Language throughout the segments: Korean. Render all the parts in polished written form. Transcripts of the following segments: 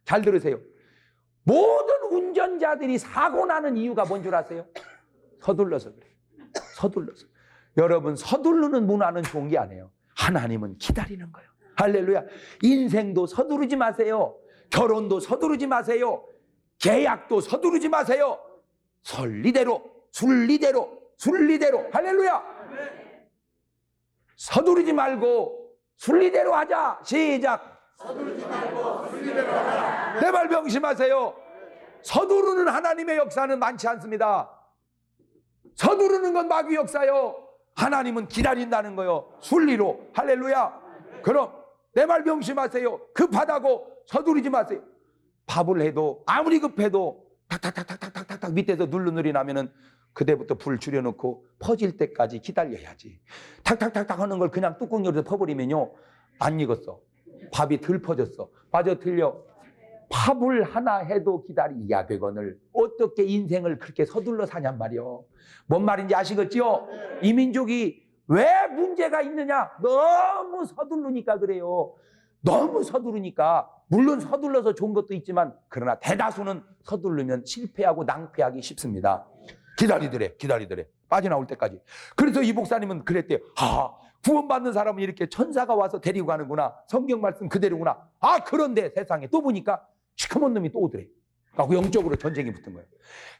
잘 들으세요. 모든 운전자들이 사고 나는 이유가 뭔 줄 아세요? 서둘러서 그래요. 서둘러서. 여러분, 서두르는 문화는 좋은 게 아니에요. 하나님은 기다리는 거예요. 할렐루야. 인생도 서두르지 마세요. 결혼도 서두르지 마세요. 계약도 서두르지 마세요. 선리대로, 순리대로, 순리대로. 할렐루야. 서두르지 말고 순리대로 하자. 시작. 서두르지 말고 순리대로 하자. 내 말 명심하세요. 서두르는 하나님의 역사는 많지 않습니다. 서두르는 건 마귀 역사요. 하나님은 기다린다는 거요. 순리로. 할렐루야. 그럼 내 말 명심하세요. 급하다고 서두르지 마세요. 밥을 해도 아무리 급해도 탁탁탁탁탁탁탁 밑에서 누르누리 나면은 그때부터 불 줄여놓고 퍼질 때까지 기다려야지. 탁탁탁탁 하는 걸 그냥 뚜껑 열어서 퍼버리면요, 안 익었어. 밥이 덜 퍼졌어. 맞아, 틀려. 밥을 하나 해도 기다려야 되거늘 어떻게 인생을 그렇게 서둘러 사냔 말이요. 뭔 말인지 아시겠지요? 이 민족이 왜 문제가 있느냐? 너무 서두르니까 그래요. 너무 서두르니까. 물론 서둘러서 좋은 것도 있지만 그러나 대다수는 서두르면 실패하고 낭패하기 쉽습니다. 기다리더래. 빠져나올 때까지. 그래서 이 목사님은 그랬대요. 구원받는 사람은 이렇게 천사가 와서 데리고 가는구나. 성경 말씀 그대로구나. 그런데 세상에 또 보니까 시커먼 놈이 또 오더래. 그러니까 영적으로 전쟁이 붙은 거예요.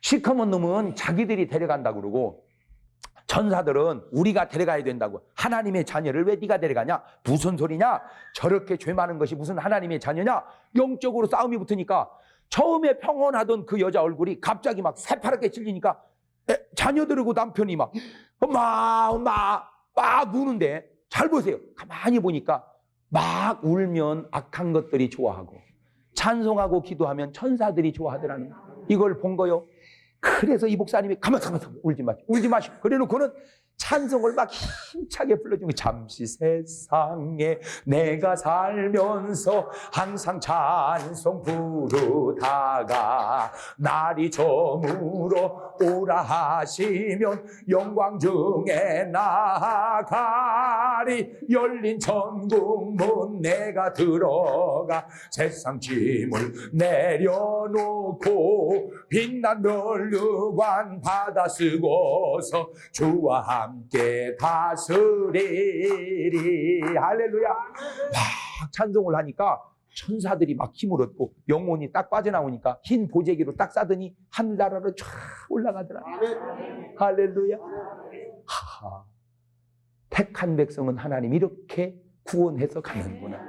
시커먼 놈은 자기들이 데려간다고 그러고, 천사들은 우리가 데려가야 된다고. 하나님의 자녀를 왜 네가 데려가냐? 무슨 소리냐? 저렇게 죄 많은 것이 무슨 하나님의 자녀냐? 영적으로 싸움이 붙으니까 처음에 평온하던 그 여자 얼굴이 갑자기 막 새파랗게 질리니까 자녀들하고 남편이 막 우는데, 잘 보세요. 가만히 보니까 막 울면 악한 것들이 좋아하고 찬송하고 기도하면 천사들이 좋아하더라는 이걸 본 거요. 그래서 이 목사님이 가만 울지 마시고 그래놓고는 찬송을 막 힘차게 불러주고, 잠시 세상에 내가 살면서 항상 찬송 부르다가 날이 저물어 오라 하시면 영광 중에 나가리. 열린 천국 문 내가 들어가 세상 짐을 내려놓고 빛난 면류관 받아 쓰고서 주와 함께 다스리리. 할렐루야. 막 찬송을 하니까 천사들이 막 힘을 얻고 영혼이 딱 빠져나오니까 흰 보재기로 딱 싸더니 하늘나라로 쫙 올라가더라. 할렐루야. 택한 백성은 하나님 이렇게 구원해서 가는구나.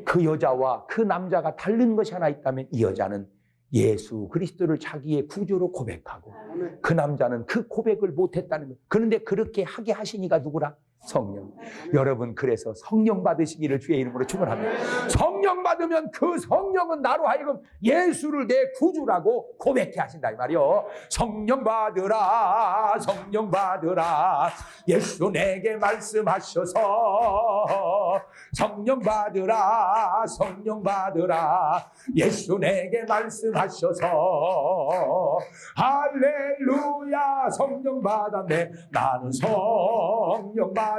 그 여자와 그 남자가 다른 것이 하나 있다면 이 여자는 예수 그리스도를 자기의 구주로 고백하고, 그 남자는 그 고백을 못했다는 거예요. 그런데 그렇게 하게 하신 이가 누구라? 성령. 여러분, 그래서 성령 받으시기를 주의 이름으로 축원합니다. 성령 받으면 그 성령은 나로 하여금 예수를 내 구주라고 고백해 하신다 이 말이요. 성령 받으라, 성령 받으라. 예수 내게 말씀하셔서 성령 받으라, 성령 받으라. 예수 내게 말씀하셔서 할렐루야. 성령 받았네. 나는 성령 받았네.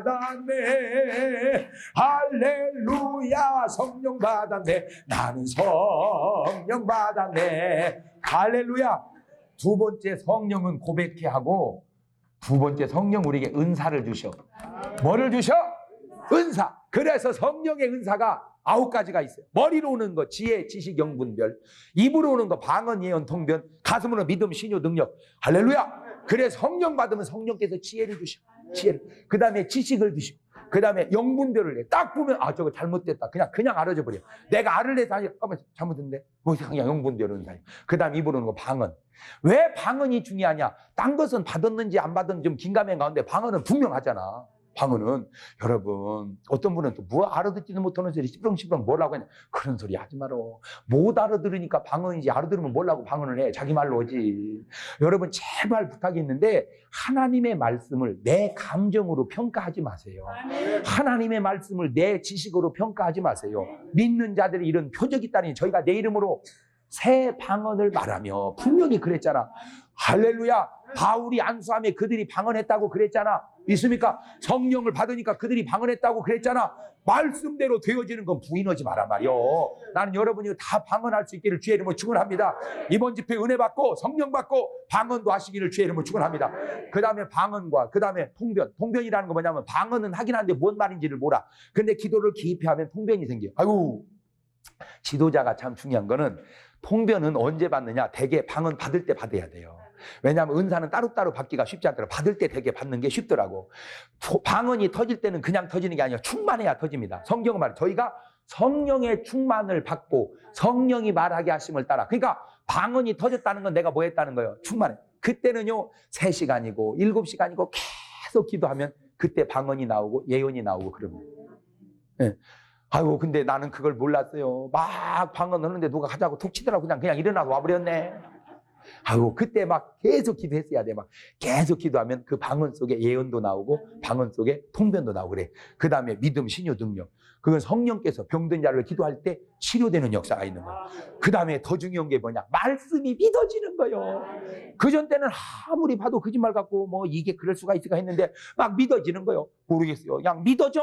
할렐루야. 성령 받았네. 나는 성령 받았네. 할렐루야. 두 번째 성령은 고백해 하고, 두 번째 성령 우리에게 은사를 주셔. 뭐를 주셔? 은사. 그래서 성령의 은사가 9가지가 있어요. 머리로 오는 거 지혜, 지식, 영분별. 입으로 오는 거 방언, 예언, 통변. 가슴으로 믿음, 신유, 능력. 할렐루야. 그래서 성령 받으면 성령께서 지혜를 주셔. 지혜를. 그 다음에 지식을 주시고, 그 다음에 영분별을 해. 딱 보면 저거 잘못됐다. 그냥 알아져 버려. 내가 알을래서 잘못했는데 그냥 영분별은 사요. 그 다음에 입으로 오는 거 방언. 왜 방언이 중요하냐? 딴 것은 받았는지 안 받았는지 좀 긴가민 가운데 방언은 분명하잖아. 방언은 여러분, 어떤 분은 또 뭐 알아듣지도 못하는 소리 시끄렁시끄렁 뭐라고 하냐. 그런 소리 하지 마라. 못 알아들으니까 방언이지, 알아들으면 뭐라고 방언을 해. 자기 말로 오지. 여러분, 제발 부탁이 있는데 하나님의 말씀을 내 감정으로 평가하지 마세요. 하나님의 말씀을 내 지식으로 평가하지 마세요. 믿는 자들이 이런 표적이 있다니 저희가 내 이름으로 새 방언을 말하며 분명히 그랬잖아. 할렐루야. 바울이 안수함에 그들이 방언했다고 그랬잖아. 있습니까? 성령을 받으니까 그들이 방언했다고 그랬잖아. 말씀대로 되어지는 건 부인하지 마란 말이요. 나는 여러분이 다 방언할 수 있기를 주의 이름으로 축원합니다. 이번 집회 은혜 받고 성령 받고 방언도 하시기를 주의 이름으로 축원합니다. 그 다음에 방언과 그 다음에 통변. 통변이라는 거 뭐냐면 방언은 하긴 하는데 뭔 말인지를 몰라. 근데 기도를 깊이 하면 통변이 생겨요. 아이고, 지도자가 참 중요한 거는 통변은 언제 받느냐? 대개 방언 받을 때 받아야 돼요. 왜냐하면 은사는 따로따로 받기가 쉽지 않더라고. 받을 때 되게 받는 게 쉽더라고. 방언이 터질 때는 그냥 터지는 게 아니라 충만해야 터집니다. 성경은 말이에요. 저희가 성령의 충만을 받고 성령이 말하게 하심을 따라. 그러니까 방언이 터졌다는 건 내가 뭐 했다는 거예요? 충만해. 그때는요 3시간이고 7시간이고 계속 기도하면 그때 방언이 나오고 예언이 나오고 그럽니다. 네. 아이고 근데 나는 그걸 몰랐어요. 막 방언하는데 누가 하자고 툭 치더라고. 그냥 일어나서 와버렸네. 아이고 그때 막 계속 기도했어야 돼. 막 계속 기도하면 그 방언 속에 예언도 나오고 방언 속에 통변도 나오고 그래. 그 다음에 믿음, 신유, 능력. 그건 성령께서 병든 자를 기도할 때 치료되는 역사가 있는 거야. 그 다음에 더 중요한 게 뭐냐? 말씀이 믿어지는 거예요. 그전 때는 아무리 봐도 거짓말 같고 뭐 이게 그럴 수가 있을까 했는데 막 믿어지는 거예요. 모르겠어요. 그냥 믿어져.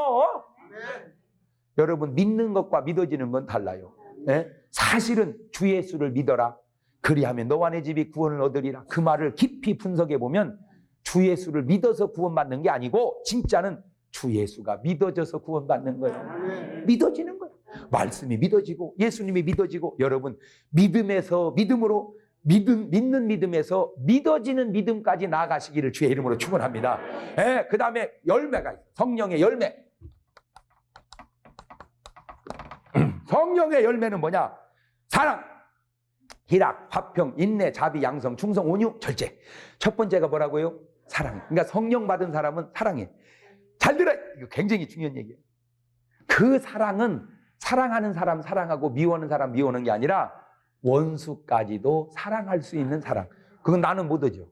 여러분 믿는 것과 믿어지는 건 달라요. 네? 사실은 주 예수를 믿어라. 그리하면 너와 내 집이 구원을 얻으리라. 그 말을 깊이 분석해 보면 주 예수를 믿어서 구원받는 게 아니고 진짜는 주 예수가 믿어져서 구원받는 거예요. 믿어지는 거예요. 말씀이 믿어지고 예수님이 믿어지고 여러분 믿음에서 믿음으로 믿는 믿음에서 믿어지는 믿음까지 나아가시기를 주의 이름으로 축원합니다. 예, 그 다음에 열매가 있어요. 성령의 열매. 성령의 열매는 뭐냐? 사랑, 희락, 화평, 인내, 자비, 양성, 충성, 온유, 절제. 첫 번째가 뭐라고요? 사랑. 그러니까 성령 받은 사람은 사랑해. 잘 들어요. 이거 굉장히 중요한 얘기예요. 그 사랑은 사랑하는 사람 사랑하고 미워하는 사람 미워하는 게 아니라 원수까지도 사랑할 수 있는 사랑. 그건 나는 못하죠.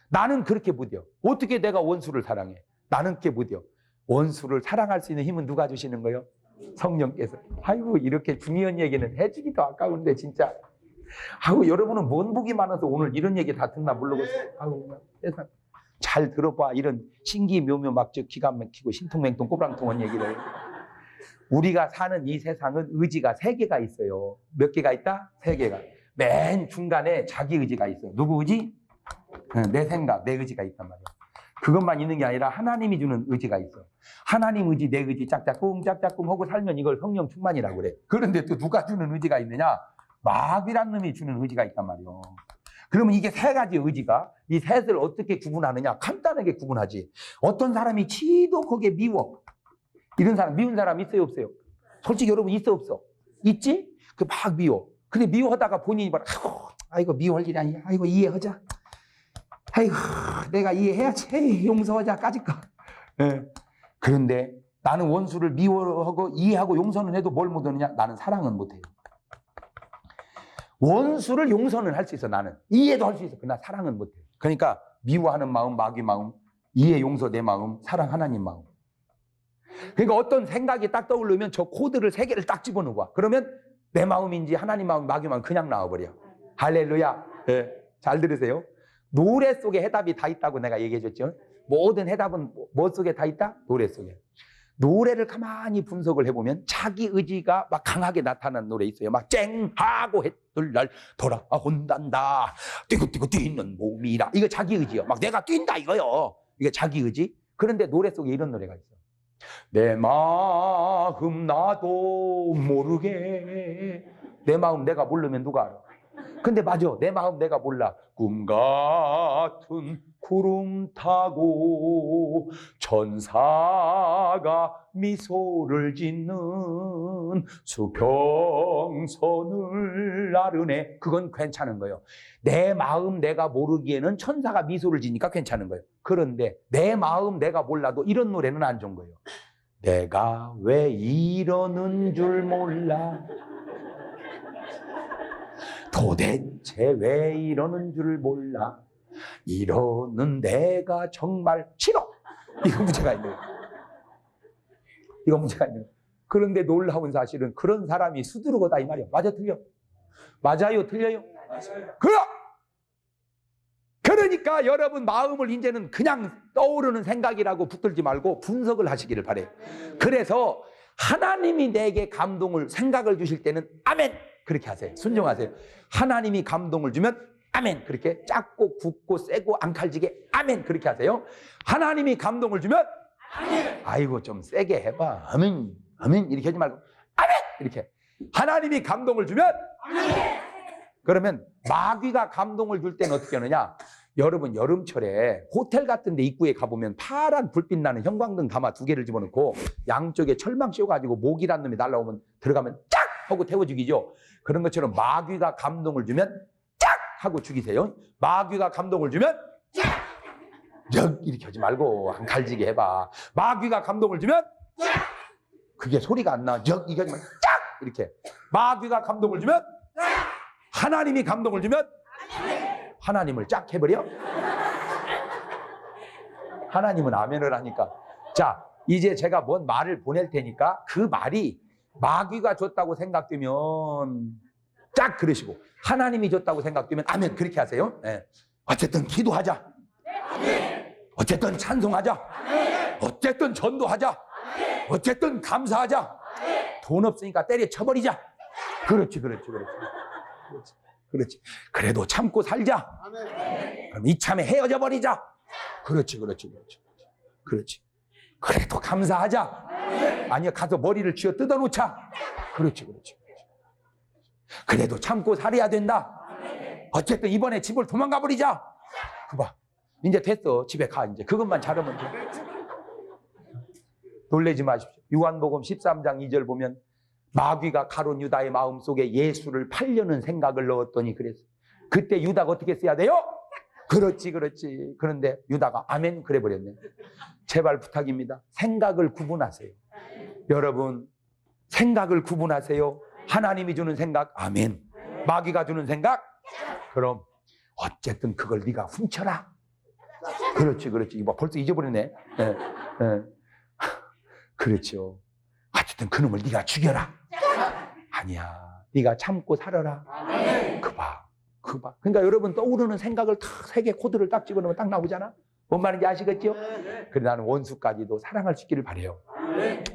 나는 그렇게 못해요. 어떻게 내가 원수를 사랑해? 나는 그렇게 못해요. 원수를 사랑할 수 있는 힘은 누가 주시는 거예요? 성령께서. 아이고 이렇게 중요한 얘기는 해주기도 아까운데 진짜. 아이고 여러분은 뭔 복이 많아서 오늘 이런 얘기 다 듣나 모르겠어요. 아이고 세상. 잘 들어봐. 이런 신기묘묘 막적 기가 막히고 신통맹통 꼬랑통한 얘기를. 우리가 사는 이 세상은 의지가 3개가 있어요. 몇 개가 있다? 3개가. 맨 중간에 자기 의지가 있어요. 누구 의지? 내 생각, 내 의지가 있단 말이에요. 그것만 있는 게 아니라 하나님이 주는 의지가 있어. 하나님 의지, 내 의지 짝짝꿍 짝짝꿍 하고 살면 이걸 성령 충만이라고 그래. 그런데 또 누가 주는 의지가 있느냐? 마귀란 놈이 주는 의지가 있단 말이에요. 그러면 이게 3가지 의지가 이 셋을 어떻게 구분하느냐? 간단하게 구분하지. 어떤 사람이 지도 거기에 미워. 이런 사람, 미운 사람 있어요, 없어요? 솔직히 여러분 있어, 없어? 있지? 그 막 미워. 근데 미워하다가 본인이 막, 아이고, 미워할 일이 아니야. 아이고, 이해하자. 아이고, 내가 이해해야지. 에이, 용서하자. 까짓거. 네. 그런데 나는 원수를 미워하고 이해하고 용서는 해도 뭘 못하느냐? 나는 사랑은 못해요. 원수를 용서는 할 수 있어, 나는. 이해도 할 수 있어. 그러나 사랑은 못해요. 그러니까 미워하는 마음, 마귀 마음, 이해, 용서 내 마음, 사랑 하나님 마음. 그러니까 어떤 생각이 딱 떠오르면 저 코드를 3개를 딱 집어넣어. 그러면 내 마음인지 하나님 마음, 마귀 마음 그냥 나와버려. 할렐루야. 네. 잘 들으세요. 노래 속에 해답이 다 있다고 내가 얘기해 줬죠. 모든 해답은 뭐 속에 다 있다? 노래 속에. 노래를 가만히 분석을 해보면 자기 의지가 막 강하게 나타나는 노래 있어요. 막 쨍하고 해뜰날 돌아온단다. 뛰고 뛰는 몸이라. 이거 자기 의지요. 막 내가 뛴다 이거요. 이게 자기 의지. 그런데 노래 속에 이런 노래가 있어요. 내 마음 나도 모르게. 내 마음 내가 모르면 누가 알아? 근데 맞아. 내 마음 내가 몰라. 꿈 같은 구름 타고 천사가 미소를 짓는 수평선을 나르네. 그건 괜찮은 거예요. 내 마음 내가 모르기에는 천사가 미소를 짓니까 괜찮은 거예요. 그런데 내 마음 내가 몰라도 이런 노래는 안 좋은 거예요. 내가 왜 이러는 줄 몰라. 도대체 왜 이러는 줄 몰라. 이러는 내가 정말 싫어. 이거 문제가 있는 거예요. 이거 문제가 있는 거예요. 그런데 놀라운 사실은 그런 사람이 수두르고다 이 말이야. 맞아 틀려? 맞아요 틀려요? 맞아요. 그럼 그러니까 여러분 마음을 이제는 그냥 떠오르는 생각이라고 붙들지 말고 분석을 하시기를 바래요. 그래서 하나님이 내게 감동을, 생각을 주실 때는 아멘 그렇게 하세요. 순종하세요. 하나님이 감동을 주면 아멘 그렇게 작고 굵고 세고 앙칼지게 아멘 그렇게 하세요. 하나님이 감동을 주면 아멘. 아이고 좀 세게 해봐. 아멘 아멘 이렇게 하지 말고 아멘 이렇게. 하나님이 감동을 주면 아멘. 그러면 마귀가 감동을 줄 때는 어떻게 하느냐? 여러분 여름철에 호텔 같은 데 입구에 가보면 파란 불빛 나는 형광등 담아 2개를 집어넣고 양쪽에 철망 씌워가지고 모기란 놈이 날라오면 들어가면 짝 하고 태워 죽이죠. 그런 것처럼 마귀가 감동을 주면 짝 하고 죽이세요. 마귀가 감동을 주면 짝 이렇게 하지 말고 안 갈지게 해봐. 마귀가 감동을 주면 짝 그게 소리가 안 나. 이렇게 하지 말고 짝 이렇게. 마귀가 감동을 주면 하나님이 감동을 주면 하나님을 짝 해버려? 하나님은 아멘을 하니까. 자, 이제 제가 뭔 말을 보낼 테니까 그 말이 마귀가 줬다고 생각되면 짝 그러시고 하나님이 줬다고 생각되면 아멘 그렇게 하세요. 네. 어쨌든 기도하자. 어쨌든 찬송하자. 어쨌든 전도하자. 어쨌든 감사하자. 돈 없으니까 때려쳐버리자. 그렇지. 그래도 참고 살자. 그럼 이참에 헤어져 버리자. 그렇지. 그래도 감사하자. 아니야 가서 머리를 쥐어 뜯어놓자. 그렇지. 그래도 참고 살아야 된다. 어쨌든 이번에 집을 도망가 버리자. 그봐 이제 됐어. 집에 가. 이제 그것만 잘하면 돼. 놀라지 마십시오. 요한복음 13장 2절 보면 마귀가 가룟 유다의 마음속에 예수를 팔려는 생각을 넣었더니 그랬어. 그때 유다가 어떻게 써야 돼요? 그렇지. 그런데 유다가 아멘 그래 버렸네. 제발 부탁입니다. 생각을 구분하세요. 여러분 생각을 구분하세요. 하나님이 주는 생각 아멘. 마귀가 주는 생각 그럼 어쨌든 그걸 네가 훔쳐라. 그렇지. 이거 벌써 잊어버리네. 네. 그렇죠. 어쨌든 그놈을 네가 죽여라. 아니야. 네가 참고 살아라. 그봐. 그러니까 여러분 떠오르는 생각을 딱 3개 코드를 딱 집어넣으면 딱 나오잖아. 뭔 말인지 아시겠죠? 그래 나는 원수까지도 사랑할 수 있기를 바래요.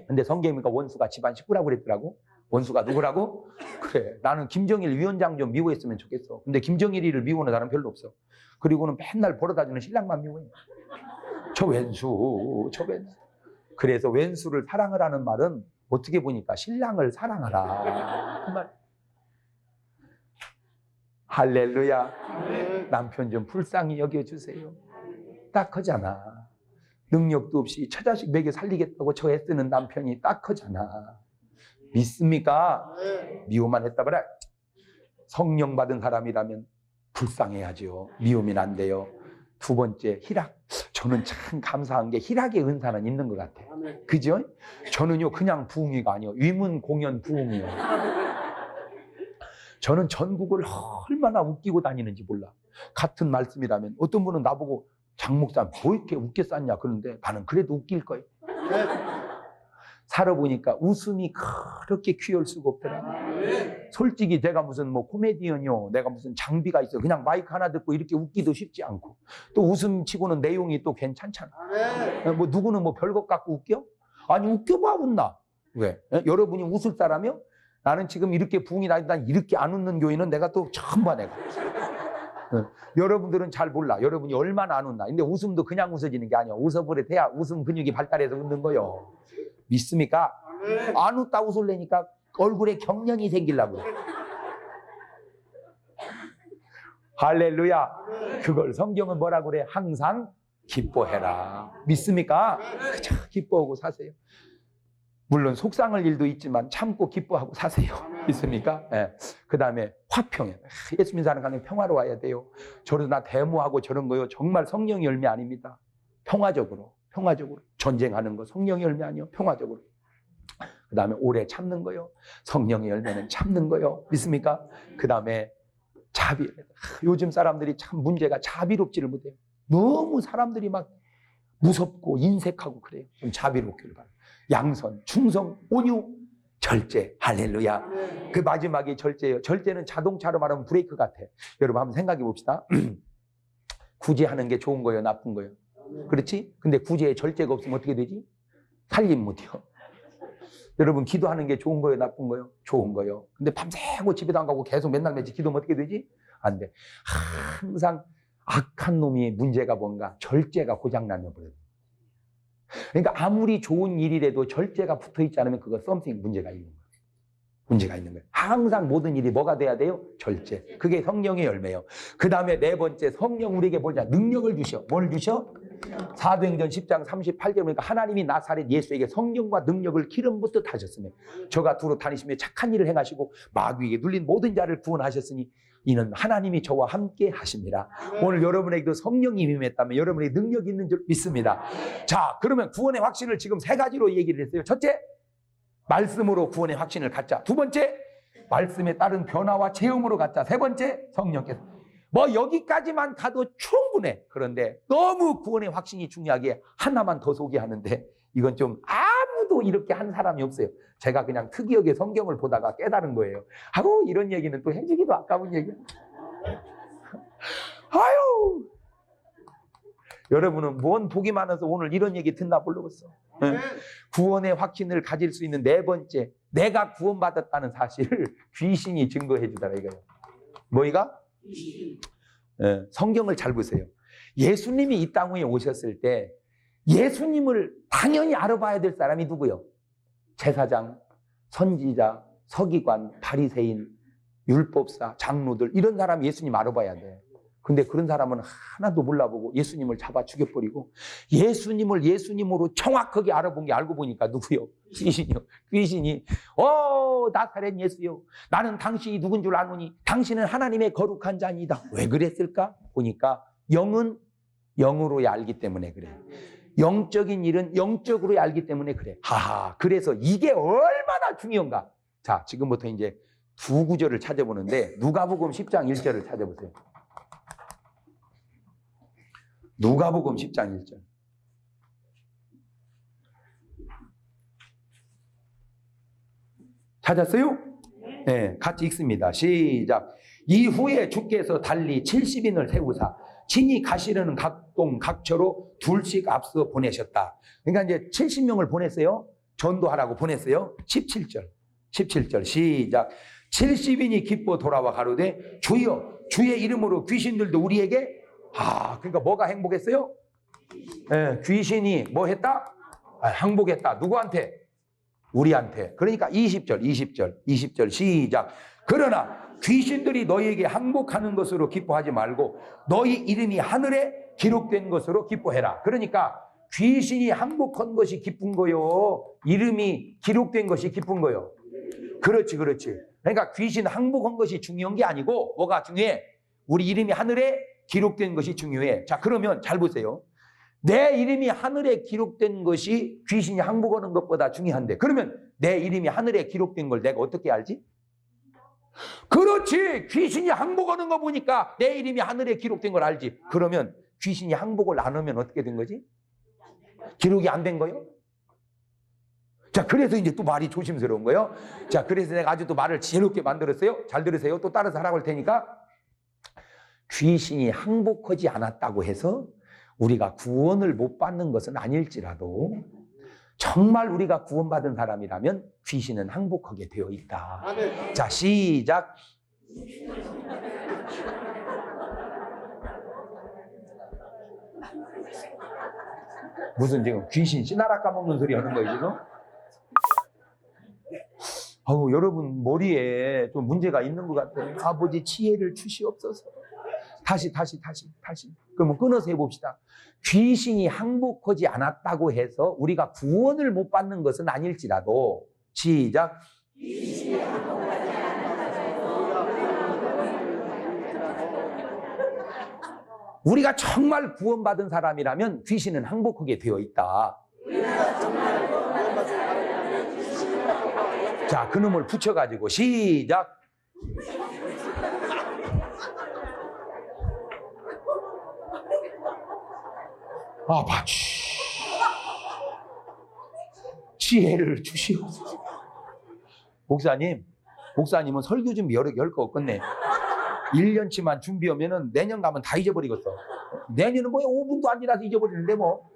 근데 성경이니까 원수가 집안 식구라고 그랬더라고. 원수가 누구라고? 그래 나는 김정일 위원장 좀 미워했으면 좋겠어. 근데 김정일이를 미워하는 사람 별로 없어. 그리고는 맨날 벌어다주는 신랑만 미워해. 저 왼수. 그래서 왼수를 사랑을 하는 말은 어떻게 보니까 신랑을 사랑하라 그 말. 할렐루야. 남편 좀 불쌍히 여겨주세요. 딱 하잖아. 능력도 없이 처자식 먹여 살리겠다고 저 애쓰는 남편이 딱 하잖아. 믿습니까? 미워만 했다 봐라. 성령 받은 사람이라면 불쌍해야죠. 미우면 안 돼요. 2번째 희락. 저는 참 감사한 게 희락의 은사는 있는 것 같아요. 그죠? 저는요 그냥 부흥이가 아니에요. 위문 공연 부흥이에요. 저는 전국을 얼마나 웃기고 다니는지 몰라. 같은 말씀이라면 어떤 분은 나보고 장 목사 뭐 이렇게 웃겨 쌌냐 그러는데 나는 그래도 웃길 거예요. 살아보니까 웃음이 그렇게 귀할 수가 없더라. 솔직히 내가 무슨 뭐 코미디언이요, 내가 무슨 장비가 있어. 그냥 마이크 하나 듣고 이렇게 웃기도 쉽지 않고 또 웃음 치고는 내용이 또 괜찮잖아. 뭐 누구는 뭐 별것 갖고 웃겨? 아니 웃겨봐 웃나? 왜? 여러분이 웃을 사람이요? 나는 지금 이렇게 부흥이 나니까 이렇게 안 웃는 교인은 내가 또 처음 봐 내가. 여러분들은 잘 몰라. 여러분이 얼마나 안 웃나. 근데 웃음도 그냥 웃어지는 게 아니야. 웃어버려 돼야 웃음 근육이 발달해서 웃는 거요. 믿습니까? 안 웃다 웃을래니까 얼굴에 경련이 생기려고 그래. 할렐루야. 그걸 성경은 뭐라고 그래? 항상 기뻐해라. 믿습니까? 그저 기뻐하고 사세요. 물론 속상할 일도 있지만 참고 기뻐하고 사세요. 믿습니까? 네. 그 다음에 화평해. 예수 믿는 사람 간에 평화로워야 돼요. 저러나 데모하고 저런 거요. 정말 성령의 열매 아닙니다. 평화적으로. 전쟁하는 거 성령의 열매 아니요. 평화적으로. 그 다음에 오래 참는 거요. 성령의 열매는 참는 거요. 믿습니까? 그 다음에 자비. 요즘 사람들이 참 문제가 자비롭지를 못해요. 너무 사람들이 막 무섭고 인색하고 그래요. 좀 자비롭기를 바라요. 양선, 충성, 온유, 절제. 할렐루야. 그 마지막이 절제예요. 절제는 자동차로 말하면 브레이크 같아. 여러분 한번 생각해 봅시다. 구제하는 게 좋은 거예요, 나쁜 거예요? 그렇지? 근데 구제에 절제가 없으면 어떻게 되지? 살림 못해요. 여러분, 기도하는 게 좋은 거예요, 나쁜 거예요? 좋은 거예요. 근데 밤새고 집에도 안 가고 계속 맨날 매일 기도하면 어떻게 되지? 안 돼. 항상 악한 놈이 문제가 뭔가? 절제가 고장나면 버려요. 그러니까 아무리 좋은 일이라도 절제가 붙어 있지 않으면 그거 something 문제가 있는 거예요. 문제가 있는 거예요. 항상 모든 일이 뭐가 돼야 돼요? 절제. 그게 성령의 열매예요. 그 다음에 네 번째, 성령 우리에게 뭐냐? 능력을 주셔. 뭘 주셔? 사도행전 10장 38절 보니까 하나님이 나사렛 예수에게 성령과 능력을 기름 붓듯 하셨으며 저가 두루 다니시며 착한 일을 행하시고 마귀에게 눌린 모든 자를 구원하셨으니 이는 하나님이 저와 함께 하십니다. 오늘 여러분에게도 성령이 임했다면 여러분에게 능력이 있는 줄 믿습니다. 자, 그러면 구원의 확신을 지금 세 가지로 얘기를 했어요. 첫째, 말씀으로 구원의 확신을 갖자. 두 번째, 말씀에 따른 변화와 체험으로 갖자. 세 번째, 성령께서. 뭐 여기까지만 가도 충분해. 그런데 너무 구원의 확신이 중요하게 하나만 더 소개하는데 이건 좀 아무도 이렇게 한 사람이 없어요. 제가 그냥 특이하게 성경을 보다가 깨달은 거예요. 아유, 이런 얘기는 또 해주기도 아까운 얘기야. 아유, 여러분은 뭔 복이 많아서 오늘 이런 얘기 듣나 모르겠어. 네. 구원의 확신을 가질 수 있는 네 번째, 내가 구원받았다는 사실을 귀신이 증거해 주더라 이거예요. 뭐이가? 네, 성경을 잘 보세요. 예수님이 이 땅 위에 오셨을 때 예수님을 당연히 알아봐야 될 사람이 누구요? 제사장, 선지자, 서기관, 바리새인, 율법사, 장로들 이런 사람 예수님 알아봐야 돼. 근데 그런 사람은 하나도 몰라보고 예수님을 잡아 죽여버리고 예수님을 예수님으로 정확하게 알아본 게 알고 보니까 누구요? 귀신이요. 귀신이 나사렛 예수요, 나는 당신이 누군 줄 아노니 당신은 하나님의 거룩한 자니이다. 왜 그랬을까? 보니까 영은 영으로 알기 때문에 그래. 영적인 일은 영적으로 알기 때문에 그래. 하하, 그래서 이게 얼마나 중요한가. 자, 지금부터 이제 두 구절을 찾아보는데 누가복음 10장 1절을 찾아보세요. 누가복음 10장 1절. 찾았어요? 네, 같이 읽습니다. 시작. 이후에 주께서 달리 70인을 세우사 친히 가시려는 각동 각처로 둘씩 앞서 보내셨다. 그러니까 이제 70명을 보냈어요. 전도하라고 보냈어요. 17절 시작. 70인이 기뻐 돌아와 가로되 주여 주의 이름으로 귀신들도 우리에게 그러니까 뭐가 행복했어요? 네, 귀신이 뭐 했다? 항복했다. 누구한테? 우리한테. 그러니까 20절 시작. 그러나 귀신들이 너희에게 항복하는 것으로 기뻐하지 말고 너희 이름이 하늘에 기록된 것으로 기뻐해라. 그러니까 귀신이 항복한 것이 기쁜 거요, 이름이 기록된 것이 기쁜 거요. 그렇지. 그러니까 귀신 항복한 것이 중요한 게 아니고 뭐가 중요해? 우리 이름이 하늘에 기록된 것이 중요해. 자, 그러면 잘 보세요. 내 이름이 하늘에 기록된 것이 귀신이 항복하는 것보다 중요한데 그러면 내 이름이 하늘에 기록된 걸 내가 어떻게 알지? 그렇지. 귀신이 항복하는 거 보니까 내 이름이 하늘에 기록된 걸 알지. 그러면 귀신이 항복을 안 하면 어떻게 된 거지? 기록이 안 된 거예요? 자, 그래서 이제 또 말이 조심스러운 거예요. 자, 그래서 내가 아주 또 말을 지혜롭게 만들었어요. 잘 들으세요. 또 따라서 하라고 할 테니까. 귀신이 항복하지 않았다고 해서 우리가 구원을 못 받는 것은 아닐지라도 정말 우리가 구원받은 사람이라면 귀신은 항복하게 되어 있다. 아멘. 자, 시작. 무슨 지금 귀신 씨나라 까먹는 소리 하는 거예요 지금? 여러분 머리에 좀 문제가 있는 것 같아요. 아버지 지혜를 주시옵소서. 다시. 그러면 끊어서 해봅시다. 귀신이 항복하지 않았다고 해서 우리가 구원을 못 받는 것은 아닐지라도 시작. 우리가 정말 구원받은 사람이라면 귀신은 항복하게 되어 있다. 자, 그놈을 붙여가지고 시작. 지혜를 주시옵소서. 목사님은 설교 준비 여러 개 할 거 없겠네. 1년치만 준비하면은 내년 가면 다 잊어버리겠어. 내년은 뭐야? 5분도 안 지나서 잊어버리는데 뭐.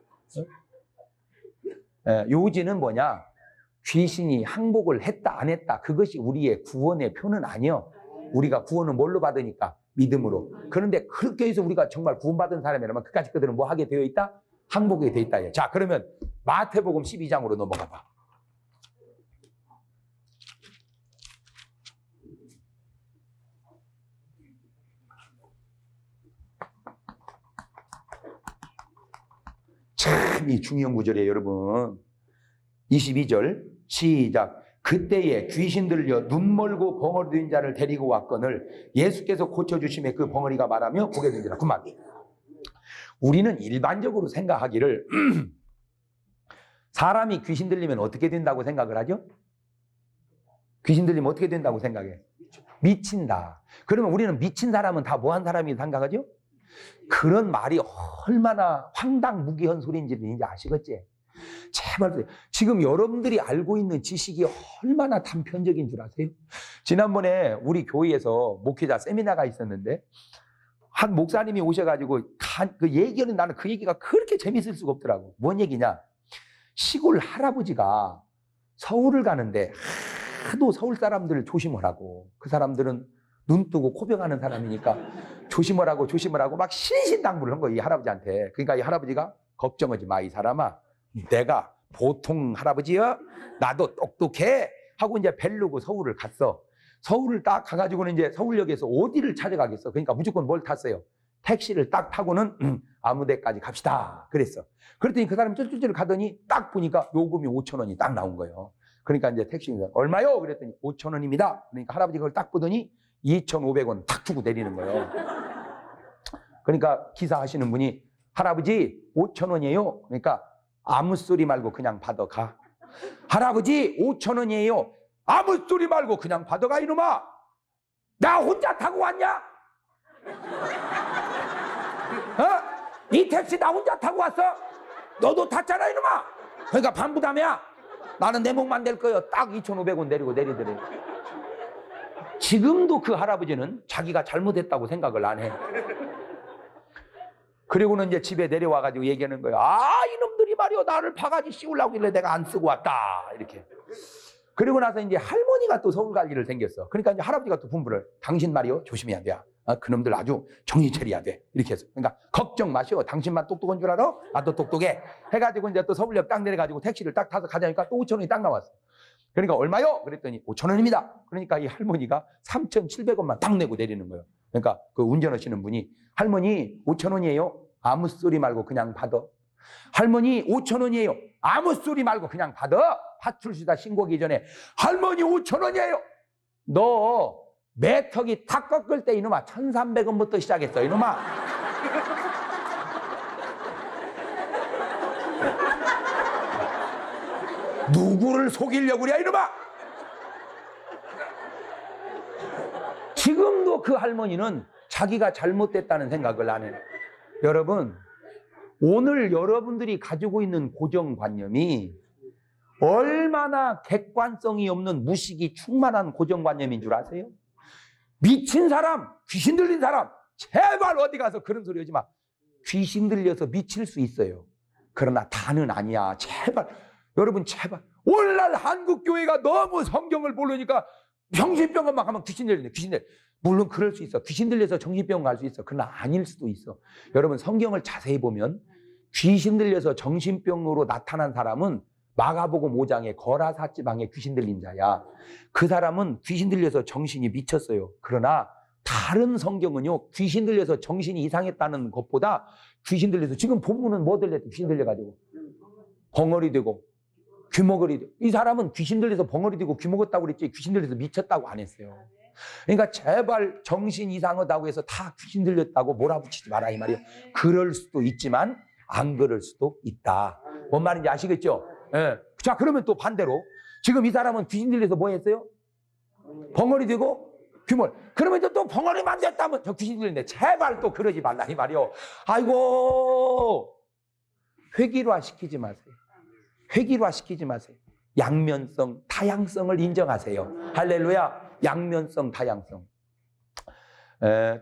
요지는 뭐냐? 귀신이 항복을 했다 안 했다 그것이 우리의 구원의 표는 아니요. 우리가 구원을 뭘로 받으니까? 믿음으로. 그런데 그렇게 해서 우리가 정말 구원받은 사람이라면 그까짓 그들은 뭐 하게 되어 있다? 항복이 되어 있다. 자, 그러면 마태복음 12장으로 넘어가 봐. 참 이 중요한 구절이에요, 여러분. 22절 시작. 그때에 귀신 들려 눈 멀고 벙어리 된 자를 데리고 왔거늘 예수께서 고쳐주심에 그 벙어리가 말하며 보게 된지라. 그만. 우리는 일반적으로 생각하기를 사람이 귀신 들리면 어떻게 된다고 생각을 하죠? 귀신 들리면 어떻게 된다고 생각해? 미친다. 그러면 우리는 미친 사람은 다 뭐한 사람이 생각하죠? 그런 말이 얼마나 황당무계한 소리인지는 이제 아시겠지? 제발 지금 여러분들이 알고 있는 지식이 얼마나 단편적인 줄 아세요? 지난번에 우리 교회에서 목회자 세미나가 있었는데 한 목사님이 오셔가지고 그 얘기는 나는 그 얘기가 그렇게 재밌을 수가 없더라고. 뭔 얘기냐? 시골 할아버지가 서울을 가는데 하도 서울 사람들을 조심하라고. 그 사람들은 눈 뜨고 코병하는 사람이니까 조심하라고 막 신신당부를 한 거야, 이 할아버지한테. 그러니까 이 할아버지가 걱정하지 마, 이 사람아. 내가 보통 할아버지야? 나도 똑똑해? 하고 이제 벨르고 서울을 갔어. 서울을 딱 가가지고는 이제 서울역에서 어디를 찾아가겠어. 그러니까 무조건 뭘 탔어요? 택시를 딱 타고는 아무 데까지 갑시다. 그랬어. 그랬더니 그 사람이 쫄쫄쫄 가더니 딱 보니까 요금이 5,000원이 딱 나온 거예요. 그러니까 이제 택시가 얼마요? 그랬더니 5,000원입니다. 그러니까 할아버지가 그걸 딱 보더니 2,500원 딱 주고 내리는 거예요. 그러니까 기사 하시는 분이 할아버지 5,000원이에요. 그러니까 아무 소리 말고 그냥 받아가. 할아버지 5,000원이에요. 아무 소리 말고 그냥 받아가 이놈아. 나 혼자 타고 왔냐? 이 택시 나 혼자 타고 왔어? 너도 탔잖아 이놈아. 그러니까 반부담이야. 나는 내 목만 낼 거예요. 딱 2,500원 내리고 내리더래. 지금도 그 할아버지는 자기가 잘못했다고 생각을 안 해. 그리고는 이제 집에 내려와가지고 얘기하는 거예요. 아, 이놈들이 말이요. 나를 바가지 씌우려고 일래 내가 안 쓰고 왔다. 이렇게. 그리고 나서 이제 할머니가 또 서울 갈 일을 생겼어. 그러니까 이제 할아버지가 또 분부를. 당신 말이요. 조심해야 돼. 그놈들 아주 정신 차려야 돼. 이렇게 해서. 그러니까 걱정 마시오. 당신만 똑똑한 줄 알아? 나도 똑똑해. 해가지고 이제 또 서울역 딱 내려가지고 택시를 딱 타서 가자니까 또 5,000원이 딱 나왔어. 그러니까 얼마요? 그랬더니 5,000원입니다. 그러니까 이 할머니가 3,700원만 딱 내고 내리는 거예요. 그러니까 그 운전하시는 분이 할머니 5,000원이에요. 아무 소리 말고 그냥 받아. 할머니 5,000원이에요. 아무 소리 말고 그냥 받아. 파출소다 신고하기 전에 할머니 5,000원이에요. 너 매턱이 탁 꺾을 때 이놈아 1,300원부터 시작했어 이놈아. 누구를 속이려고 그래 이놈아. 지금도 그 할머니는 자기가 잘못됐다는 생각을 안 해요. 여러분, 오늘 여러분들이 가지고 있는 고정관념이 얼마나 객관성이 없는 무식이 충만한 고정관념인 줄 아세요? 미친 사람, 귀신 들린 사람, 제발 어디 가서 그런 소리 하지 마. 귀신 들려서 미칠 수 있어요. 그러나 다는 아니야. 제발. 여러분 제발. 오늘날 한국교회가 너무 성경을 모르니까 정신병원만 가면 귀신 들리네. 귀신 들려. 물론 그럴 수 있어. 귀신 들려서 정신병원 갈 수 있어. 그러나 아닐 수도 있어. 여러분 성경을 자세히 보면 귀신 들려서 정신병으로 나타난 사람은 마가복음 5장에 거라사 지방에 귀신 들린 자야. 그 사람은 귀신 들려서 정신이 미쳤어요. 그러나 다른 성경은요, 귀신 들려서 정신이 이상했다는 것보다 귀신 들려서 지금 본문은 뭐 들렸대? 귀신 들려가지고 벙어리 되고 귀머거리 되고. 이 사람은 귀신 들려서 벙어리 되고 귀먹었다고 그랬지 귀신 들려서 미쳤다고 안 했어요. 그러니까 제발 정신 이상하다고 해서 다 귀신 들렸다고 몰아붙이지 마라 이 말이에요. 그럴 수도 있지만 안 그럴 수도 있다. 뭔 말인지 아시겠죠? 예. 자, 그러면 또 반대로 지금 이 사람은 귀신 들려서 뭐 했어요? 벙어리 되고 귀머거리. 그러면 이제 또 벙어리만 됐다면 저 귀신 들렸네. 제발 또 그러지 말라 이 말이요. 아이고, 회귀화 시키지 마세요. 회귀화 시키지 마세요. 양면성, 다양성을 인정하세요. 할렐루야. 양면성, 다양성.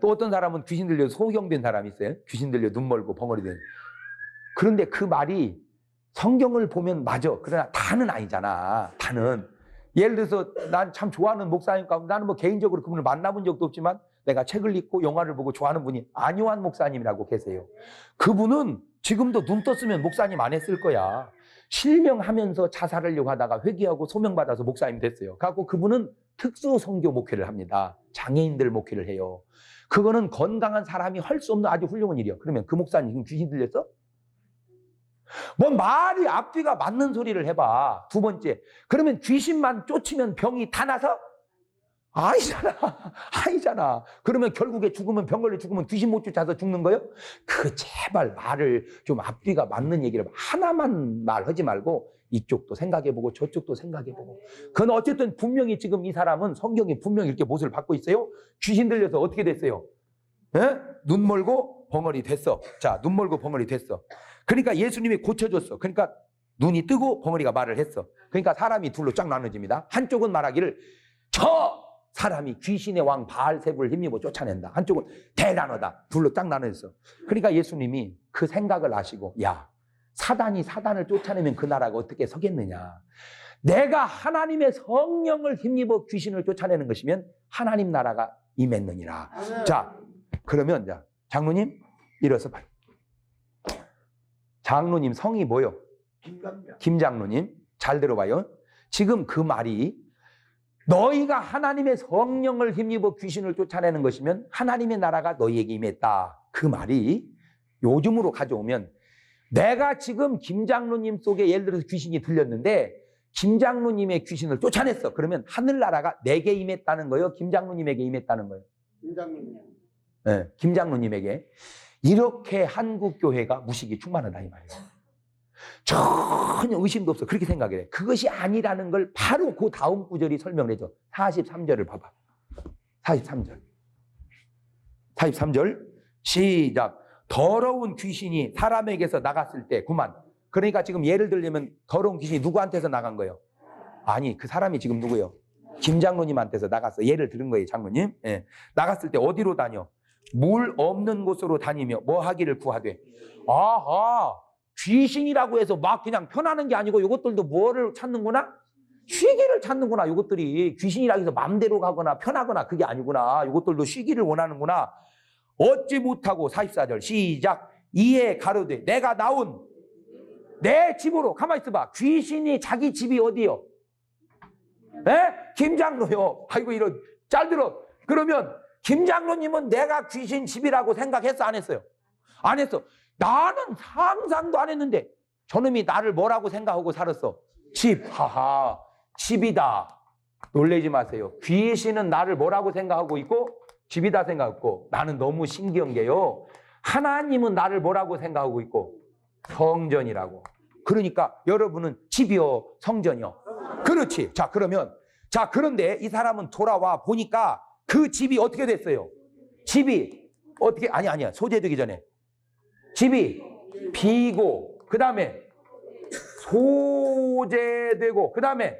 또 어떤 사람은 귀신 들려 소경된 사람이 있어요. 귀신 들려 눈 멀고 벙어리 된. 그런데 그 말이 성경을 보면 맞아. 그러나 다는 아니잖아. 다는. 예를 들어서 난 참 좋아하는 목사님 가운데 나는 뭐 개인적으로 그분을 만나본 적도 없지만 내가 책을 읽고 영화를 보고 좋아하는 분이 안요한 목사님이라고 계세요. 그분은 지금도 눈 떴으면 목사님 안 했을 거야. 실명하면서 자살하려고 하다가 회개하고 소명받아서 목사님 됐어요. 그래갖고 그분은 특수 선교 목회를 합니다. 장애인들 목회를 해요. 그거는 건강한 사람이 할 수 없는 아주 훌륭한 일이에요. 그러면 그 목사님 지금 귀신 들렸어? 뭐 말이 앞뒤가 맞는 소리를 해봐. 두 번째, 그러면 귀신만 쫓으면 병이 다 나서? 아니잖아. 아니잖아. 그러면 결국에 죽으면 병 걸려 죽으면 귀신 못 쫓아서 죽는 거예요? 그 제발 말을 좀 앞뒤가 맞는 얘기를 하나만 말하지 말고 이쪽도 생각해보고 저쪽도 생각해보고. 그건 어쨌든 분명히 지금 이 사람은 성경이 분명히 이렇게 못을 받고 있어요. 귀신 들려서 어떻게 됐어요? 에? 눈 멀고 벙어리 됐어. 자, 눈 멀고 벙어리 됐어. 그러니까 예수님이 고쳐줬어. 그러니까 눈이 뜨고 벙어리가 말을 했어. 그러니까 사람이 둘로 쫙 나눠집니다. 한쪽은 말하기를 저 사람이 귀신의 왕 바알세불을 힘입어 쫓아낸다. 한쪽은 대단하다. 둘로 딱 나눠졌어. 그러니까 예수님이 그 생각을 하시고, 야, 사단이 사단을 쫓아내면 그 나라가 어떻게 서겠느냐. 내가 하나님의 성령을 힘입어 귀신을 쫓아내는 것이면 하나님 나라가 임했느니라. 자, 그러면 자, 장로님 일어서 봐요. 장로님 성이 뭐요? 김장로님. 잘 들어봐요. 지금 그 말이 너희가 하나님의 성령을 힘입어 귀신을 쫓아내는 것이면 하나님의 나라가 너희에게 임했다. 그 말이 요즘으로 가져오면 내가 지금 김장로님 속에 예를 들어서 귀신이 들렸는데 김장로님의 귀신을 쫓아냈어. 그러면 하늘나라가 내게 임했다는 거예요? 김장로님에게 임했다는 거예요? 김장로님. 네, 김장로님에게. 이렇게 한국교회가 무식이 충만하다 이 말이에요. 전혀 의심도 없어. 그렇게 생각을 해. 그것이 아니라는 걸 바로 그 다음 구절이 설명을 해줘. 43절을 봐봐. 43절. 43절 시작. 더러운 귀신이 사람에게서 나갔을 때 그만. 그러니까 지금 예를 들려면 더러운 귀신이 누구한테서 나간 거예요? 아니, 그 사람이 지금 누구예요? 김장로님한테서 나갔어. 예를 들은 거예요, 장로님. 예. 나갔을 때 어디로 다녀? 물 없는 곳으로 다니며 뭐 하기를 구하되. 아하, 귀신이라고 해서 막 그냥 편하는 게 아니고 이것들도 뭐를 찾는구나? 쉬기를 찾는구나. 이것들이 귀신이라고 해서 마음대로 가거나 편하거나 그게 아니구나. 이것들도 쉬기를 원하는구나. 얻지 못하고 44절 시작. 이에 가로되 내가 나온 내 집으로. 가만히 있어봐. 귀신이 자기 집이 어디요? 에? 김장로요. 아이고 이런. 잘 들어. 그러면 김장로님은 내가 귀신 집이라고 생각했어 안 했어요? 안 했어. 나는 상상도 안 했는데 저놈이 나를 뭐라고 생각하고 살았어? 집. 하하, 집이다. 놀라지 마세요. 귀신은 나를 뭐라고 생각하고 있고 집이다 생각하고. 나는 너무 신기한 게요, 하나님은 나를 뭐라고 생각하고 있고 성전이라고. 그러니까 여러분은 집이요 성전이요? 그렇지. 자, 그러면 자, 그런데 이 사람은 돌아와 보니까 그 집이 어떻게 됐어요? 집이 어떻게, 아니야 소재되기 전에 집이 비고 그 다음에 소재되고 그 다음에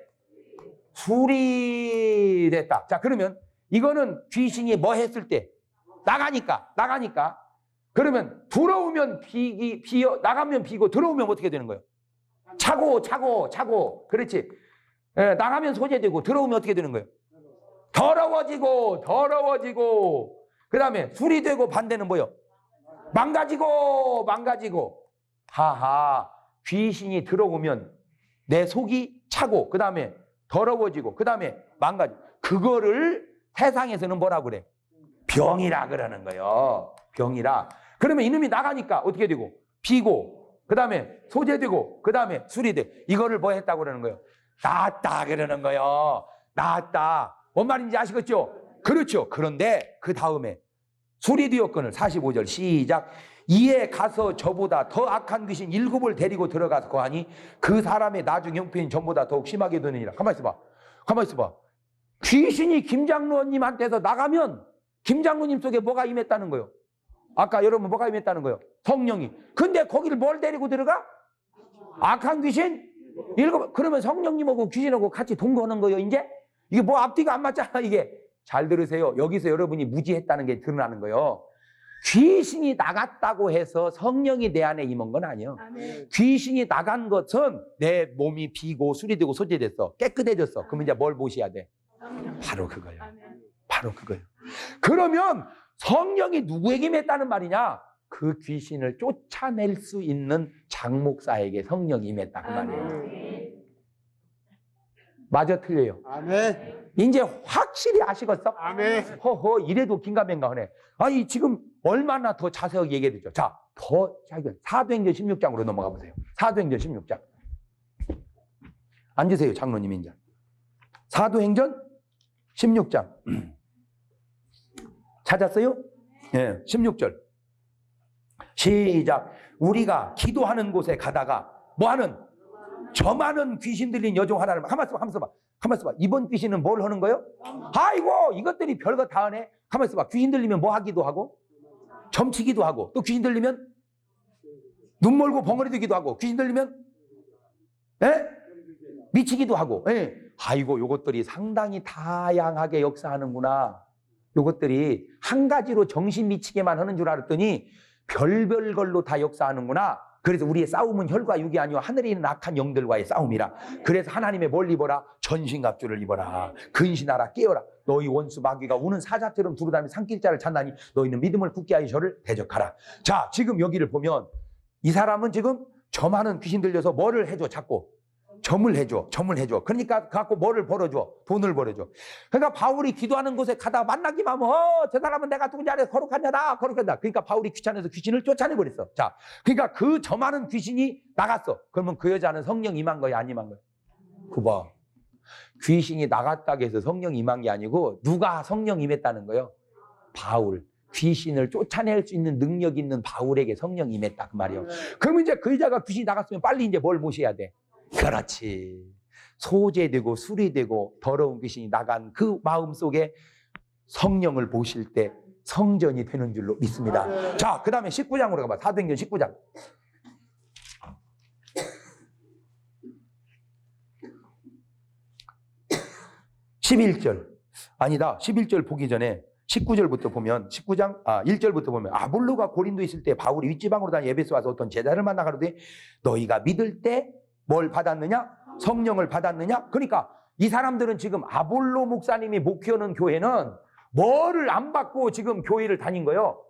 술이 됐다. 자, 그러면 이거는 귀신이 뭐 했을 때? 나가니까 그러면 들어오면 비어, 나가면 비고 들어오면 어떻게 되는 거예요? 차고 그렇지. 예, 나가면 소재되고 들어오면 어떻게 되는 거예요? 더러워지고 그 다음에 술이 되고 반대는 뭐예요? 망가지고. 하하, 귀신이 들어오면 내 속이 차고 그 다음에 더러워지고 그 다음에 망가지고. 그거를 세상에서는 뭐라고 그래? 병이라 그러는 거예요. 병이라. 그러면 이놈이 나가니까 어떻게 되고? 비고 그 다음에 소재되고 그 다음에 술이 돼. 이거를 뭐 했다고 그러는 거예요? 나았다 그러는 거예요. 나았다. 뭔 말인지 아시겠죠? 그렇죠. 그런데 그 다음에 술이 되었거늘 45절 시작. 이에 가서 저보다 더 악한 귀신 7을 데리고 들어가서 거하니 그 사람의 나중 형편이 전보다 더욱 심하게 되느니라. 가만히 있어봐. 귀신이 김장로님한테서 나가면 김장로님 속에 뭐가 임했다는 거예요? 아까 여러분 뭐가 임했다는 거예요? 성령이. 근데 거기를 뭘 데리고 들어가? 악한 귀신? 7. 그러면 성령님하고 귀신하고 같이 동거하는 거예요 이제? 이게 뭐 앞뒤가 안 맞잖아 이게. 잘 들으세요. 여기서 여러분이 무지했다는 게 드러나는 거예요. 귀신이 나갔다고 해서 성령이 내 안에 임한 건 아니에요. 아멘. 귀신이 나간 것은 내 몸이 비고 수리되고 소재됐어. 깨끗해졌어. 그러면 이제 뭘 모셔야 돼? 바로 그거예요. 아멘. 바로 그거예요. 그러면 성령이 누구에게 임했다는 말이냐? 그 귀신을 쫓아낼 수 있는 장목사에게 성령이 임했다 그 말이에요. 맞아 틀려요? 아멘. 이제 확실히 아시겠어? 아멘. 허허 이래도 긴가민가 하네. 아니 지금 얼마나 더 자세하게 얘기해 드죠. 자, 더 사도행전 16장으로 넘어가 보세요. 사도행전 16장. 앉으세요, 장로님 이제. 사도행전 16장. 찾았어요? 예, 16절. 시작. 우리가 기도하는 곳에 가다가 뭐하는? 저 많은 귀신 들린 여종 하나를 가만 있어봐. 이번 귀신은 뭘 하는 거예요? 아이고 이것들이 별거 다 하네. 가만 있어봐. 귀신 들리면 뭐 하기도 하고 점치기도 하고 또 귀신 들리면 눈 멀고 벙어리 들기도 하고 귀신 들리면 미치기도 하고. 아이고 요것들이 상당히 다양하게 역사하는구나. 요것들이 한 가지로 정신 미치게만 하는 줄 알았더니 별별 걸로 다 역사하는구나. 그래서 우리의 싸움은 혈과 육이 아니요 하늘에 있는 악한 영들과의 싸움이라. 그래서 하나님의 뭘 입어라? 전신갑주를 입어라. 근신하라. 깨어라. 너희 원수 마귀가 우는 사자처럼 두루다니며 산길자를 찾나니 너희는 믿음을 굳게 하여 저를 대적하라. 자, 지금 여기를 보면 이 사람은 지금 저 많은 귀신 들려서 뭐를 해줘? 자꾸 점을 해줘. 그러니까 갖고 뭐를 벌어줘? 돈을 벌어줘. 그러니까 바울이 기도하는 곳에 가다 만나기만 하면 저 사람은 내가 누군지 알아. 거룩한 자다. 그러니까 바울이 귀찮아서 귀신을 쫓아내버렸어. 자, 그러니까 그 저 많은 귀신이 나갔어. 그러면 그 여자는 성령 임한 거야? 안 임한 거야? 그봐. 귀신이 나갔다고 해서 성령 임한 게 아니고 누가 성령 임했다는 거예요? 바울. 귀신을 쫓아낼 수 있는 능력 있는 바울에게 성령 임했다 그 말이에요. 그러면 이제 그 여자가 귀신이 나갔으면 빨리 이제 뭘 모셔야 돼? 그렇지. 소재되고 수리되고 더러운 귀신이 나간 그 마음속에 성령을 모실 때 성전이 되는 줄로 믿습니다. 자, 그 다음에 19장으로 가봐. 사도행전 19장. 11절. 아니다. 11절 보기 전에 19절부터 보면 1절부터 보면 아볼로가 고린도에 있을 때 바울이 윗지방으로 다니 에베소 와서 어떤 제자를 만나 가로되 너희가 믿을 때 뭘 받았느냐? 성령을 받았느냐? 그러니까 이 사람들은 지금 아볼로 목사님이 목회하는 교회는 뭐를 안 받고 지금 교회를 다닌 거예요?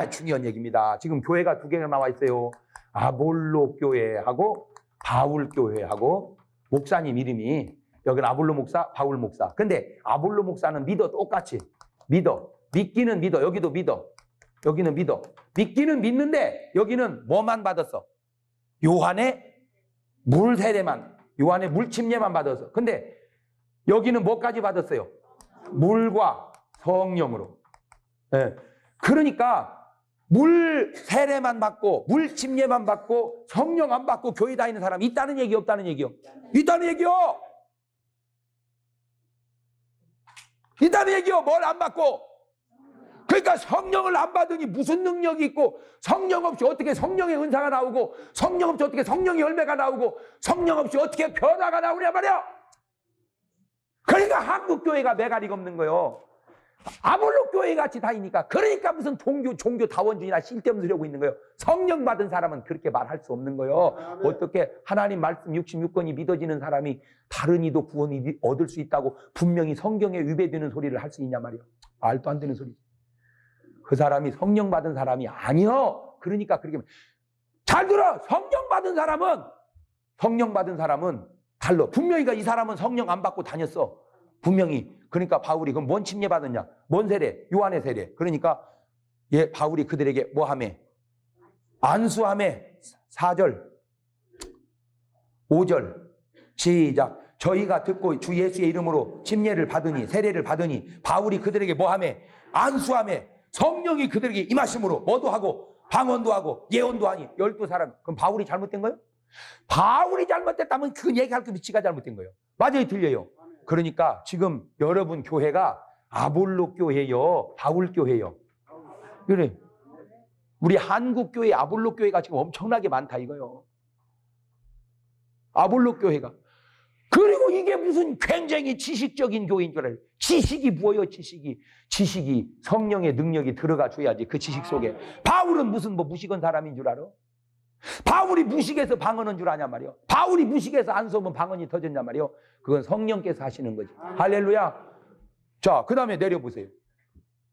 중요한 얘기입니다. 지금 교회가 두 개가 나와 있어요. 아볼로 교회하고 바울 교회하고 목사님 이름이 여기는 아볼로 목사, 바울 목사. 근데 아볼로 목사는 믿어 똑같이 믿어. 믿기는 믿어. 여기도 믿어. 여기는 믿어. 믿기는 믿는데 여기는 뭐만 받았어? 요한의 물 세례만, 요한의 물 침례만 받았어. 근데 여기는 뭐까지 받았어요? 물과 성령으로. 그러니까 물 세례만 받고 물 침례만 받고 성령 안 받고 교회 다니는 사람이 있다는 얘기 없다는 얘기요? 있다는 얘기요. 있다는 얘기요. 뭘 안 받고? 그러니까 성령을 안 받으니 무슨 능력이 있고 성령 없이 어떻게 성령의 은사가 나오고 성령 없이 어떻게 성령의 열매가 나오고 성령 없이 어떻게 변화가 나오냐 말이야. 그러니까 한국 교회가 매가리가 없는 거예요. 아볼로 교회 같이 다니니까. 그러니까 무슨 종교 다원주의나 쓸데없는 소리 하고 있는 거예요. 성령 받은 사람은 그렇게 말할 수 없는 거예요. 아멘. 어떻게 하나님 말씀 66권이 믿어지는 사람이 다른 이도 구원이 얻을 수 있다고 분명히 성경에 위배되는 소리를 할 수 있냐 말이야. 말도 안 되는 소리지. 그 사람이 성령 받은 사람이 아니요. 그러니까 그렇게 잘 들어. 성령 받은 사람은 달라. 분명히 이 사람은 성령 안 받고 다녔어. 분명히. 그러니까 바울이 그럼 뭔 침례 받았냐? 뭔 세례? 요한의 세례. 그러니까 바울이 그들에게 뭐 하매? 안수하매. 4절 5절 시작. 저희가 듣고 주 예수의 이름으로 침례를 받으니 세례를 받으니 바울이 그들에게 뭐 하매? 안수하매. 성령이 그들에게 임하심으로 뭐도 하고 방언도 하고 예언도 하니 12사람. 그럼 바울이 잘못된 거예요? 바울이 잘못됐다면 그 얘기할 그 위치가 잘못된 거예요. 맞아요, 틀려요? 그러니까 지금 여러분 교회가 아볼로 교회요, 바울 교회요. 그래. 우리 한국 교회 아볼로 교회가 지금 엄청나게 많다 이거요. 아볼로 교회가. 그리고 아이고 이게 무슨 굉장히 지식적인 교회인 줄 알아요. 지식이 뭐예요? 지식이 성령의 능력이 들어가 줘야지 그 지식 속에. 바울은 무슨 뭐 무식한 사람인 줄 알아? 바울이 무식해서 방언한 줄 아냐 말이요. 바울이 무식해서 안 쏘면 방언이 터졌냐 말이요. 그건 성령께서 하시는 거지. 할렐루야. 자, 그 다음에 내려보세요.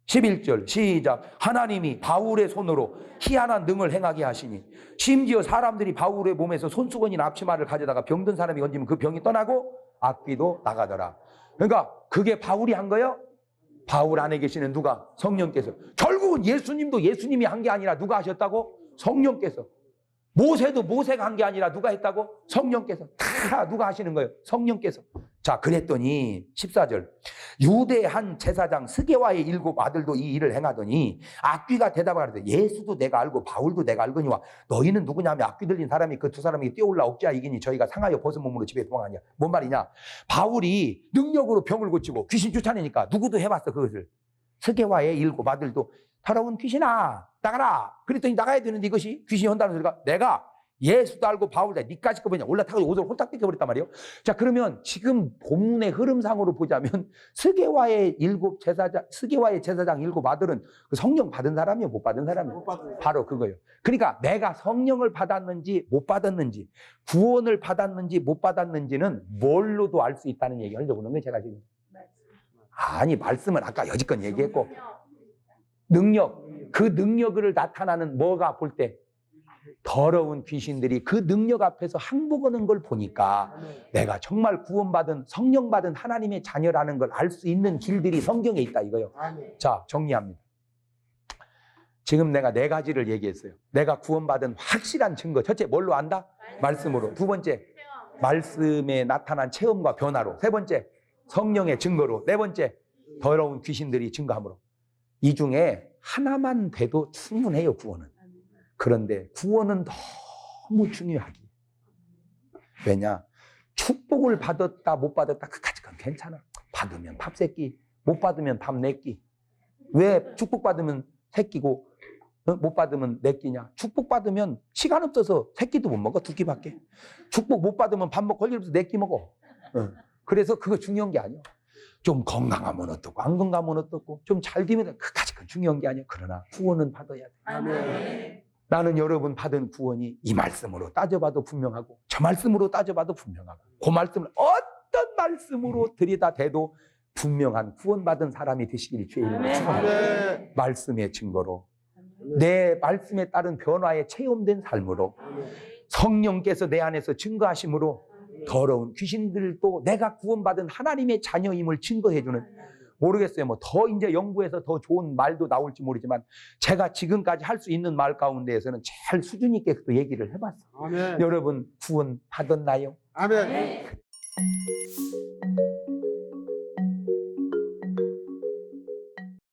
11절 시작. 하나님이 바울의 손으로 희한한 능을 행하게 하시니 심지어 사람들이 바울의 몸에서 손수건이나 앞치마를 가져다가 병든 사람이 얹으면 그 병이 떠나고 악귀도 나가더라. 그러니까 그게 바울이 한 거예요? 바울 안에 계시는 누가? 성령께서. 결국은 예수님도 예수님이 한 게 아니라 누가 하셨다고? 성령께서. 모세도 모세가 한 게 아니라 누가 했다고? 성령께서. 다 누가 하시는 거예요? 성령께서. 자, 그랬더니 14절 유대 한 제사장 스게와의 7 아들도 이 일을 행하더니 악귀가 대답하되 예수도 내가 알고 바울도 내가 알거니와 너희는 누구냐며 악귀 들린 사람이 그 2 사람이 뛰어올라 억제하 이기니 저희가 상하여 벗은 몸으로 집에 도망하냐. 뭔 말이냐? 바울이 능력으로 병을 고치고 귀신 쫓아내니까 누구도 해봤어 그것을. 스게와의 7 아들도 더러운 귀신아 나가라. 그랬더니 나가야 되는데 이것이 귀신이 한다는 소리가 내가 예수도 알고 바울도 니까지 거 뭐냐 올라타고 옷을 홀딱 뺏겨버렸단 말이에요. 자, 그러면 지금 본문의 흐름상으로 보자면 스게와의 제사장 7 아들은 그 성령 받은 사람이에요? 못 받은 사람이에요? 못 받은 바로 그거예요. 그러니까 내가 성령을 받았는지 못 받았는지 구원을 받았는지 못 받았는지는 뭘로도 알 수 있다는 얘기 하려고 그러는 거예요 제가 지금. 아니 말씀은 아까 여지껏 얘기했고 능력, 그 능력을 나타나는 뭐가 볼 때 더러운 귀신들이 그 능력 앞에서 항복하는 걸 보니까 내가 정말 구원받은 성령 받은 하나님의 자녀라는 걸 알 수 있는 길들이 성경에 있다 이거요. 자, 정리합니다. 지금 내가 4가지를 얘기했어요. 내가 구원받은 확실한 증거. 첫째 뭘로 안다? 말씀으로. 2번째 말씀에 나타난 체험과 변화로. 3번째 성령의 증거로. 4번째 더러운 귀신들이 증거함으로. 이 중에 하나만 돼도 충분해요 구원은. 그런데 구원은 너무 중요하기. 왜냐? 축복을 받았다 못 받았다 그까짓 건 괜찮아. 받으면 밥 3끼, 못 받으면 밥 4끼. 왜 축복받으면 3끼고 못 받으면 4끼냐? 축복받으면 시간 없어서 3끼도 못 먹어. 2끼밖에. 축복 못 받으면 밥 먹고 걸려서 4끼 먹어. 그래서 그거 중요한 게 아니야. 좀 건강하면 어떻고 안 건강하면 어떻고 좀 잘 되면 그까짓 건 중요한 게 아니야. 그러나 구원은 받아야 돼. 아멘. 나는 여러분 받은 구원이 이 말씀으로 따져봐도 분명하고 저 말씀으로 따져봐도 분명하고 그 말씀을 어떤 말씀으로 들여다대도 분명한 구원받은 사람이 되시길 주의 이름으로 축원합니다. 말씀의 증거로 내 말씀에 따른 변화에 체험된 삶으로 성령께서 내 안에서 증거하심으로 더러운 귀신들도 내가 구원받은 하나님의 자녀임을 증거해주는 모르겠어요. 뭐 더 이제 연구해서 더 좋은 말도 나올지 모르지만 제가 지금까지 할 수 있는 말 가운데에서는 제일 수준 있게 또 얘기를 해봤어요. 아멘. 여러분 구원 받았나요? 아멘.